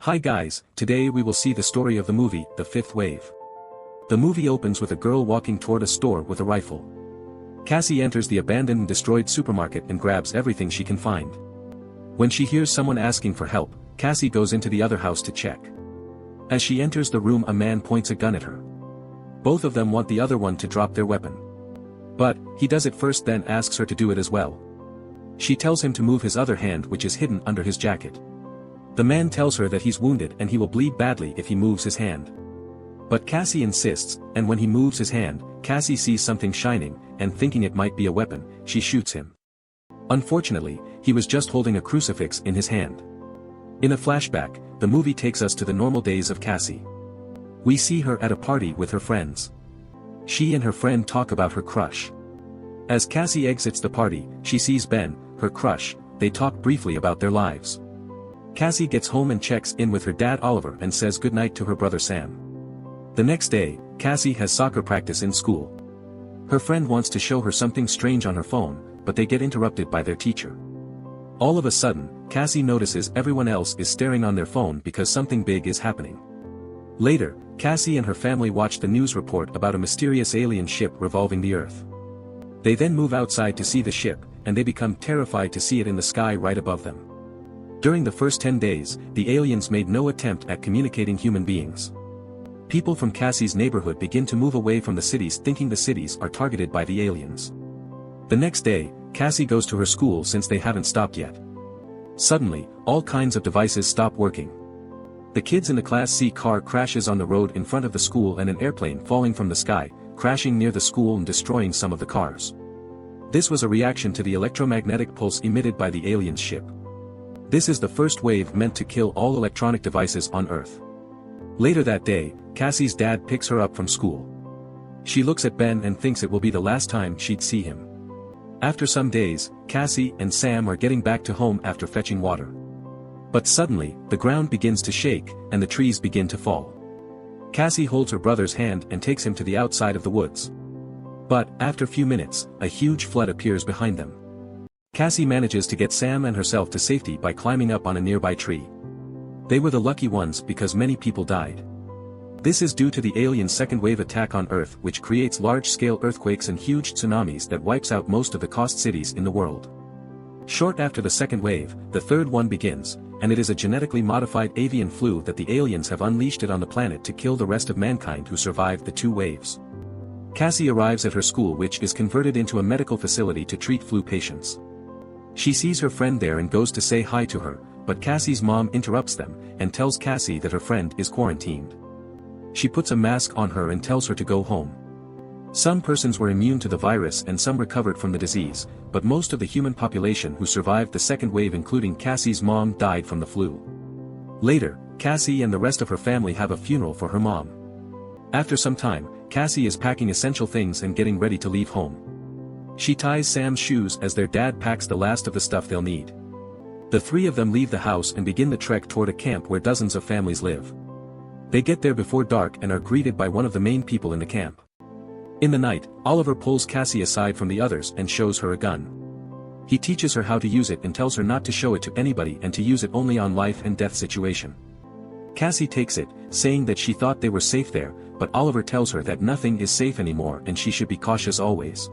Hi guys, today we will see the story of the movie, The Fifth Wave. The movie opens with a girl walking toward a store with a rifle. Cassie enters the abandoned and destroyed supermarket and grabs everything she can find. When she hears someone asking for help, Cassie goes into the other house to check. As she enters the room, a man points a gun at her. Both of them want the other one to drop their weapon. But, he does it first, then asks her to do it as well. She tells him to move his other hand, which is hidden under his jacket. The man tells her that he's wounded and he will bleed badly if he moves his hand. But Cassie insists, and when he moves his hand, Cassie sees something shining, and thinking it might be a weapon, she shoots him. Unfortunately, he was just holding a crucifix in his hand. In a flashback, the movie takes us to the normal days of Cassie. We see her at a party with her friends. She and her friend talk about her crush. As Cassie exits the party, she sees Ben, her crush. They talk briefly about their lives. Cassie gets home and checks in with her dad Oliver and says goodnight to her brother Sam. The next day, Cassie has soccer practice in school. Her friend wants to show her something strange on her phone, but they get interrupted by their teacher. All of a sudden, Cassie notices everyone else is staring on their phone because something big is happening. Later, Cassie and her family watch the news report about a mysterious alien ship revolving the Earth. They then move outside to see the ship, and they become terrified to see it in the sky right above them. During the first 10 days, the aliens made no attempt at communicating human beings. People from Cassie's neighborhood begin to move away from the cities, thinking the cities are targeted by the aliens. The next day, Cassie goes to her school since they haven't stopped yet. Suddenly, all kinds of devices stop working. The kids in the Class C car crashes on the road in front of the school, and an airplane falling from the sky, crashing near the school and destroying some of the cars. This was a reaction to the electromagnetic pulse emitted by the alien ship. This is the first wave meant to kill all electronic devices on Earth. Later that day, Cassie's dad picks her up from school. She looks at Ben and thinks it will be the last time she'd see him. After some days, Cassie and Sam are getting back to home after fetching water. But suddenly, the ground begins to shake, and the trees begin to fall. Cassie holds her brother's hand and takes him to the outside of the woods. But, after a few minutes, a huge flood appears behind them. Cassie manages to get Sam and herself to safety by climbing up on a nearby tree. They were the lucky ones because many people died. This is due to the alien second wave attack on Earth, which creates large-scale earthquakes and huge tsunamis that wipes out most of the coast cities in the world. Short after the second wave, the third one begins, and it is a genetically modified avian flu that the aliens have unleashed it on the planet to kill the rest of mankind who survived the two waves. Cassie arrives at her school, which is converted into a medical facility to treat flu patients. She sees her friend there and goes to say hi to her, but Cassie's mom interrupts them, and tells Cassie that her friend is quarantined. She puts a mask on her and tells her to go home. Some persons were immune to the virus and some recovered from the disease, but most of the human population who survived the second wave, including Cassie's mom, died from the flu. Later, Cassie and the rest of her family have a funeral for her mom. After some time, Cassie is packing essential things and getting ready to leave home. She ties Sam's shoes as their dad packs the last of the stuff they'll need. The three of them leave the house and begin the trek toward a camp where dozens of families live. They get there before dark and are greeted by one of the main people in the camp. In the night, Oliver pulls Cassie aside from the others and shows her a gun. He teaches her how to use it and tells her not to show it to anybody and to use it only on life and death situation. Cassie takes it, saying that she thought they were safe there, but Oliver tells her that nothing is safe anymore and she should be cautious always.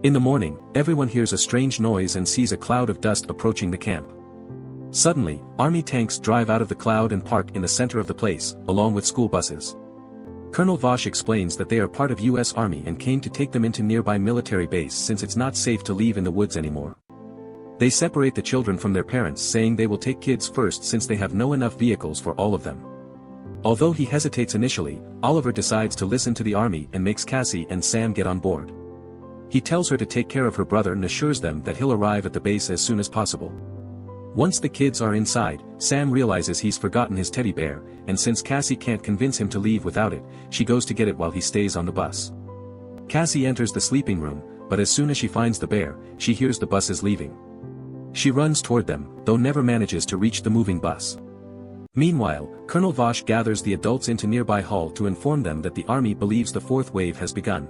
In the morning, everyone hears a strange noise and sees a cloud of dust approaching the camp. Suddenly, army tanks drive out of the cloud and park in the center of the place, along with school buses. Colonel Vosh explains that they are part of US Army and came to take them into nearby military base since it's not safe to leave in the woods anymore. They separate the children from their parents, saying they will take kids first since they have no enough vehicles for all of them. Although he hesitates initially, Oliver decides to listen to the army and makes Cassie and Sam get on board. He tells her to take care of her brother and assures them that he'll arrive at the base as soon as possible. Once the kids are inside, Sam realizes he's forgotten his teddy bear, and since Cassie can't convince him to leave without it, she goes to get it while he stays on the bus. Cassie enters the sleeping room, but as soon as she finds the bear, she hears the buses leaving. She runs toward them, though never manages to reach the moving bus. Meanwhile, Colonel Vosh gathers the adults into nearby hall to inform them that the army believes the fourth wave has begun.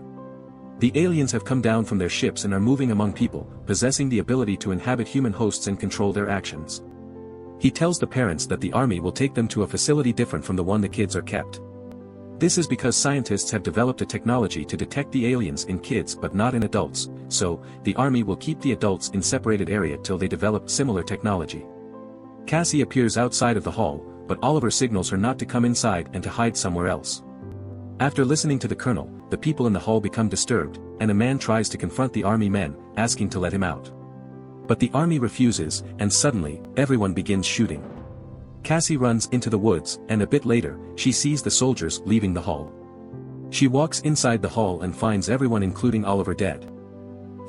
The aliens have come down from their ships and are moving among people, possessing the ability to inhabit human hosts and control their actions. He tells the parents that the army will take them to a facility different from the one the kids are kept. This is because scientists have developed a technology to detect the aliens in kids but not in adults, so, the army will keep the adults in separated area till they develop similar technology. Cassie appears outside of the hall, but Oliver signals her not to come inside and to hide somewhere else. After listening to the colonel, the people in the hall become disturbed, and a man tries to confront the army men, asking to let him out. But the army refuses, and suddenly, everyone begins shooting. Cassie runs into the woods, and a bit later, she sees the soldiers leaving the hall. She walks inside the hall and finds everyone including Oliver dead.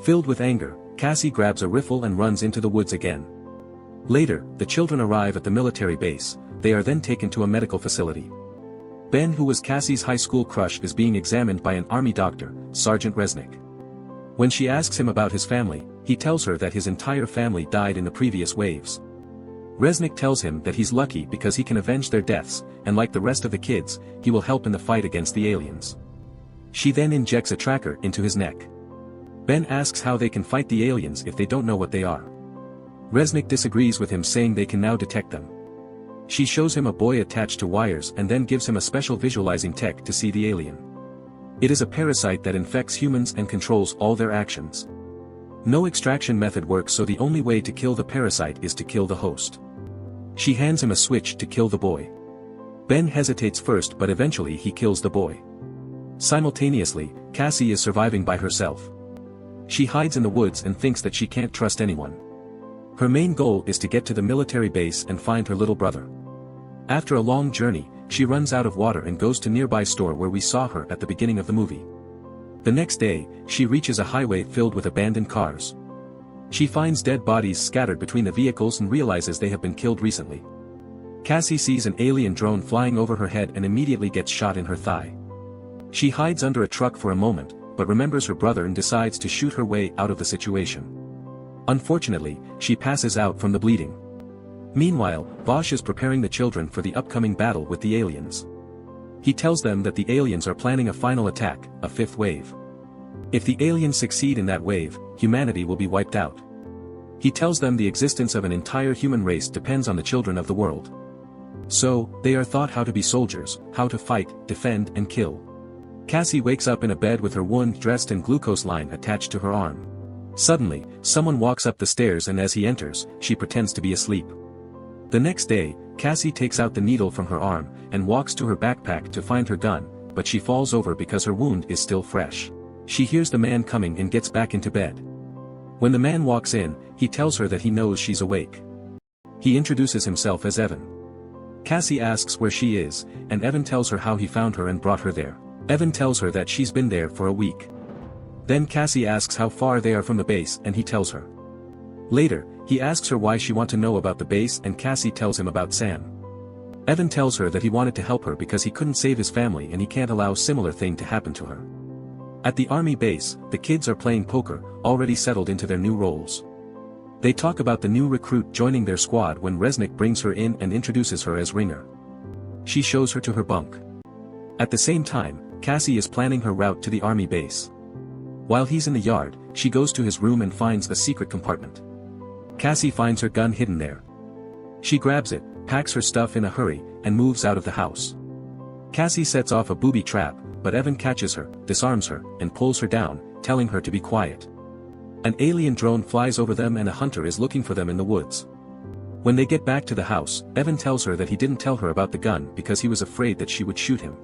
Filled with anger, Cassie grabs a rifle and runs into the woods again. Later, the children arrive at the military base. They are then taken to a medical facility. Ben, who was Cassie's high school crush, is being examined by an army doctor, Sergeant Resnick. When she asks him about his family, he tells her that his entire family died in the previous waves. Resnick tells him that he's lucky because he can avenge their deaths, and like the rest of the kids, he will help in the fight against the aliens. She then injects a tracker into his neck. Ben asks how they can fight the aliens if they don't know what they are. Resnick disagrees with him, saying they can now detect them. She shows him a buoy attached to wires and then gives him a special visualizing tech to see the alien. It is a parasite that infects humans and controls all their actions. No extraction method works, so the only way to kill the parasite is to kill the host. She hands him a switch to kill the boy. Ben hesitates first, but eventually he kills the boy. Simultaneously, Cassie is surviving by herself. She hides in the woods and thinks that she can't trust anyone. Her main goal is to get to the military base and find her little brother. After a long journey, she runs out of water and goes to nearby store where we saw her at the beginning of the movie. The next day, she reaches a highway filled with abandoned cars. She finds dead bodies scattered between the vehicles and realizes they have been killed recently. Cassie sees an alien drone flying over her head and immediately gets shot in her thigh. She hides under a truck for a moment, but remembers her brother and decides to shoot her way out of the situation. Unfortunately, she passes out from the bleeding. Meanwhile, Vosh is preparing the children for the upcoming battle with the aliens. He tells them that the aliens are planning a final attack, a fifth wave. If the aliens succeed in that wave, humanity will be wiped out. He tells them the existence of an entire human race depends on the children of the world. So, they are taught how to be soldiers, how to fight, defend and kill. Cassie wakes up in a bed with her wound dressed and glucose line attached to her arm. Suddenly, someone walks up the stairs, and as he enters, she pretends to be asleep. The next day, Cassie takes out the needle from her arm, and walks to her backpack to find her gun, but she falls over because her wound is still fresh. She hears the man coming and gets back into bed. When the man walks in, he tells her that he knows she's awake. He introduces himself as Evan. Cassie asks where she is, and Evan tells her how he found her and brought her there. Evan tells her that she's been there for a week. Then Cassie asks how far they are from the base, and he tells her. Later, he asks her why she wants to know about the base, and Cassie tells him about Sam. Evan tells her that he wanted to help her because he couldn't save his family and he can't allow a similar thing to happen to her. At the army base, the kids are playing poker, already settled into their new roles. They talk about the new recruit joining their squad when Resnick brings her in and introduces her as Ringer. She shows her to her bunk. At the same time, Cassie is planning her route to the army base. While he's in the yard, she goes to his room and finds a secret compartment. Cassie finds her gun hidden there. She grabs it, packs her stuff in a hurry, and moves out of the house. Cassie sets off a booby trap, but Evan catches her, disarms her, and pulls her down, telling her to be quiet. An alien drone flies over them and a hunter is looking for them in the woods. When they get back to the house, Evan tells her that he didn't tell her about the gun because he was afraid that she would shoot him.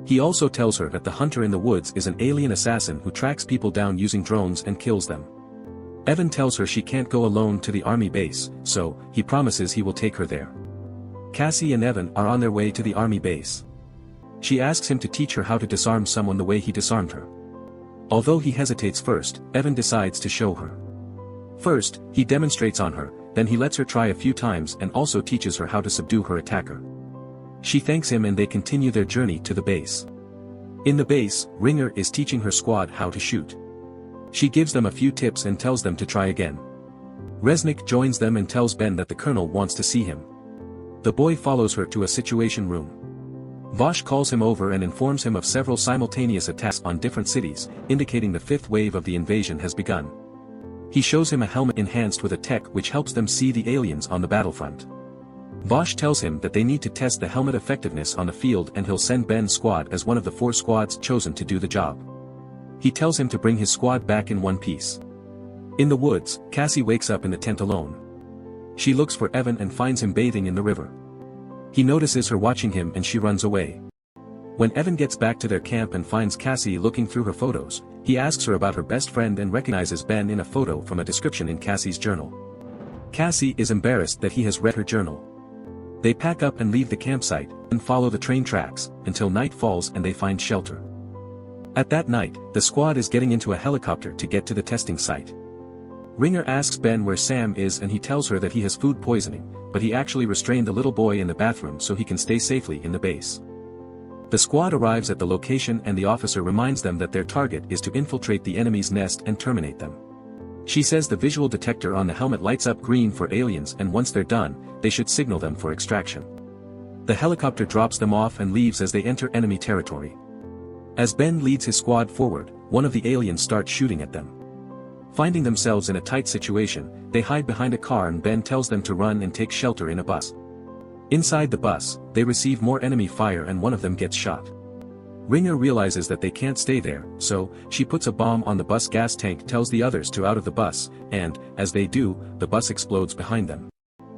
He also tells her that the hunter in the woods is an alien assassin who tracks people down using drones and kills them. Evan tells her she can't go alone to the army base, so he promises he will take her there. Cassie and Evan are on their way to the army base. She asks him to teach her how to disarm someone the way he disarmed her. Although he hesitates first, Evan decides to show her. First, he demonstrates on her, then he lets her try a few times and also teaches her how to subdue her attacker. She thanks him and they continue their journey to the base. In the base, Ringer is teaching her squad how to shoot. She gives them a few tips and tells them to try again. Resnick joins them and tells Ben that the colonel wants to see him. The boy follows her to a situation room. Vosh calls him over and informs him of several simultaneous attacks on different cities, indicating the fifth wave of the invasion has begun. He shows him a helmet enhanced with a tech which helps them see the aliens on the battlefront. Vosh tells him that they need to test the helmet effectiveness on the field and he'll send Ben's squad as one of the 4 squads chosen to do the job. He tells him to bring his squad back in one piece. In the woods, Cassie wakes up in the tent alone. She looks for Evan and finds him bathing in the river. He notices her watching him and she runs away. When Evan gets back to their camp and finds Cassie looking through her photos, he asks her about her best friend and recognizes Ben in a photo from a description in Cassie's journal. Cassie is embarrassed that he has read her journal. They pack up and leave the campsite, and follow the train tracks, until night falls and they find shelter. At that night, the squad is getting into a helicopter to get to the testing site. Ringer asks Ben where Sam is and he tells her that he has food poisoning, but he actually restrained the little boy in the bathroom so he can stay safely in the base. The squad arrives at the location and the officer reminds them that their target is to infiltrate the enemy's nest and terminate them. She says the visual detector on the helmet lights up green for aliens and once they're done, they should signal them for extraction. The helicopter drops them off and leaves as they enter enemy territory. As Ben leads his squad forward, one of the aliens starts shooting at them. Finding themselves in a tight situation, they hide behind a car and Ben tells them to run and take shelter in a bus. Inside the bus, they receive more enemy fire and one of them gets shot. Ringer realizes that they can't stay there, so she puts a bomb on the bus gas tank, tells the others to out of the bus, and, as they do, the bus explodes behind them.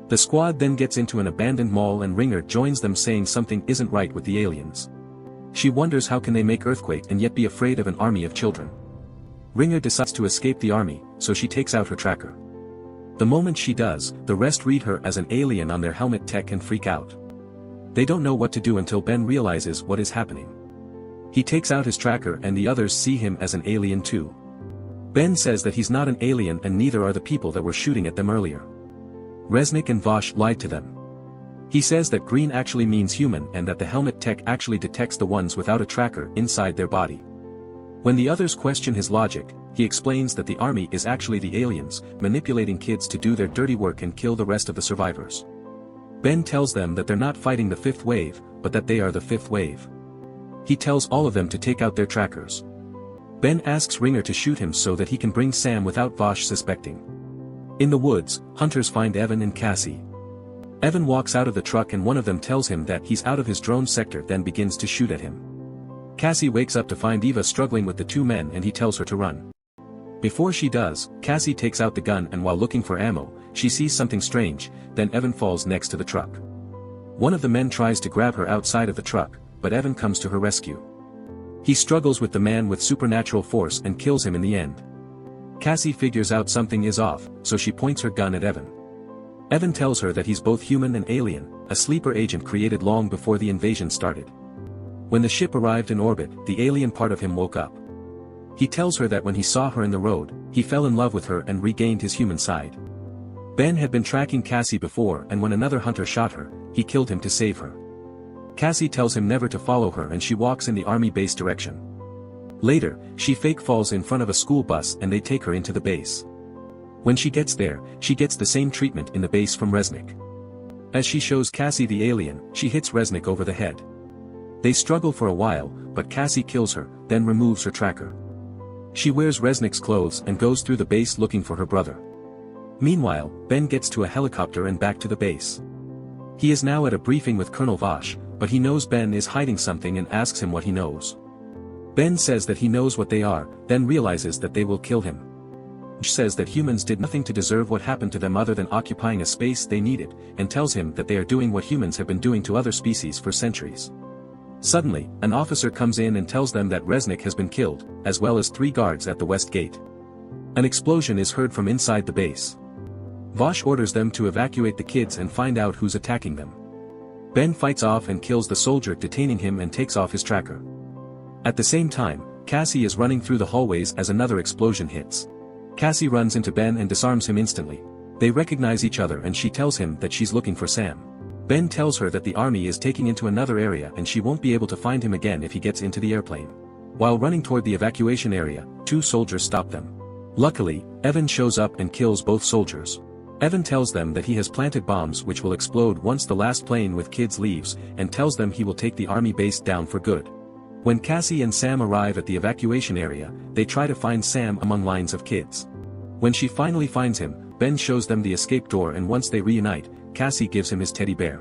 The squad then gets into an abandoned mall and Ringer joins them saying something isn't right with the aliens. She wonders how can they make earthquake and yet be afraid of an army of children. Ringer decides to escape the army, so she takes out her tracker. The moment she does, the rest read her as an alien on their helmet tech and freak out. They don't know what to do until Ben realizes what is happening. He takes out his tracker and the others see him as an alien too. Ben says that he's not an alien and neither are the people that were shooting at them earlier. Resnick and Vosh lied to them. He says that green actually means human and that the helmet tech actually detects the ones without a tracker inside their body. When the others question his logic, he explains that the army is actually the aliens, manipulating kids to do their dirty work and kill the rest of the survivors. Ben tells them that they're not fighting the 5th wave, but that they are the 5th wave. He tells all of them to take out their trackers. Ben asks Ringer to shoot him so that he can bring Sam without Vosh suspecting. In the woods, hunters find Evan and Cassie. Evan walks out of the truck and one of them tells him that he's out of his drone sector, then begins to shoot at him. Cassie wakes up to find Eva struggling with the 2 men and he tells her to run. Before she does, Cassie takes out the gun and while looking for ammo, she sees something strange, then Evan falls next to the truck. One of the men tries to grab her outside of the truck, but Evan comes to her rescue. He struggles with the man with supernatural force and kills him in the end. Cassie figures out something is off, so she points her gun at Evan. Evan tells her that he's both human and alien, a sleeper agent created long before the invasion started. When the ship arrived in orbit, the alien part of him woke up. He tells her that when he saw her in the road, he fell in love with her and regained his human side. Ben had been tracking Cassie before and when another hunter shot her, he killed him to save her. Cassie tells him never to follow her and she walks in the army base direction. Later, she fake falls in front of a school bus and they take her into the base. When she gets there, she gets the same treatment in the base from Resnick. As she shows Cassie the alien, she hits Resnick over the head. They struggle for a while, but Cassie kills her, then removes her tracker. She wears Resnick's clothes and goes through the base looking for her brother. Meanwhile, Ben gets to a helicopter and back to the base. He is now at a briefing with Colonel Vosh, but he knows Ben is hiding something and asks him what he knows. Ben says that he knows what they are, then realizes that they will kill him. Vosh says that humans did nothing to deserve what happened to them other than occupying a space they needed, and tells him that they are doing what humans have been doing to other species for centuries. Suddenly, an officer comes in and tells them that Resnick has been killed, as well as 3 guards at the west gate. An explosion is heard from inside the base. Vosh orders them to evacuate the kids and find out who's attacking them. Ben fights off and kills the soldier detaining him and takes off his tracker. At the same time, Cassie is running through the hallways as another explosion hits. Cassie runs into Ben and disarms him instantly. They recognize each other and she tells him that she's looking for Sam. Ben tells her that the army is taking into another area and she won't be able to find him again if he gets into the airplane. While running toward the evacuation area, 2 soldiers stop them. Luckily, Evan shows up and kills both soldiers. Evan tells them that he has planted bombs which will explode once the last plane with kids leaves, and tells them he will take the army base down for good. When Cassie and Sam arrive at the evacuation area, they try to find Sam among lines of kids. When she finally finds him, Ben shows them the escape door and once they reunite, Cassie gives him his teddy bear.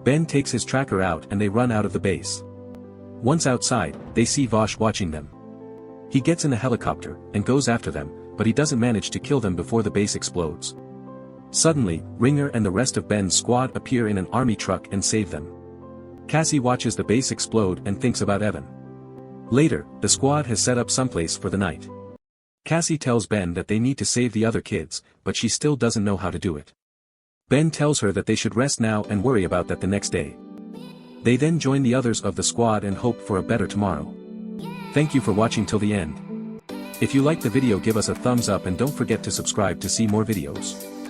Ben takes his tracker out and they run out of the base. Once outside, they see Vosh watching them. He gets in a helicopter and goes after them, but he doesn't manage to kill them before the base explodes. Suddenly, Ringer and the rest of Ben's squad appear in an army truck and save them. Cassie watches the base explode and thinks about Evan. Later, the squad has set up someplace for the night. Cassie tells Ben that they need to save the other kids, but she still doesn't know how to do it. Ben tells her that they should rest now and worry about that the next day. They then join the others of the squad and hope for a better tomorrow. Thank you for watching till the end. If you liked the video, give us a thumbs up and don't forget to subscribe to see more videos.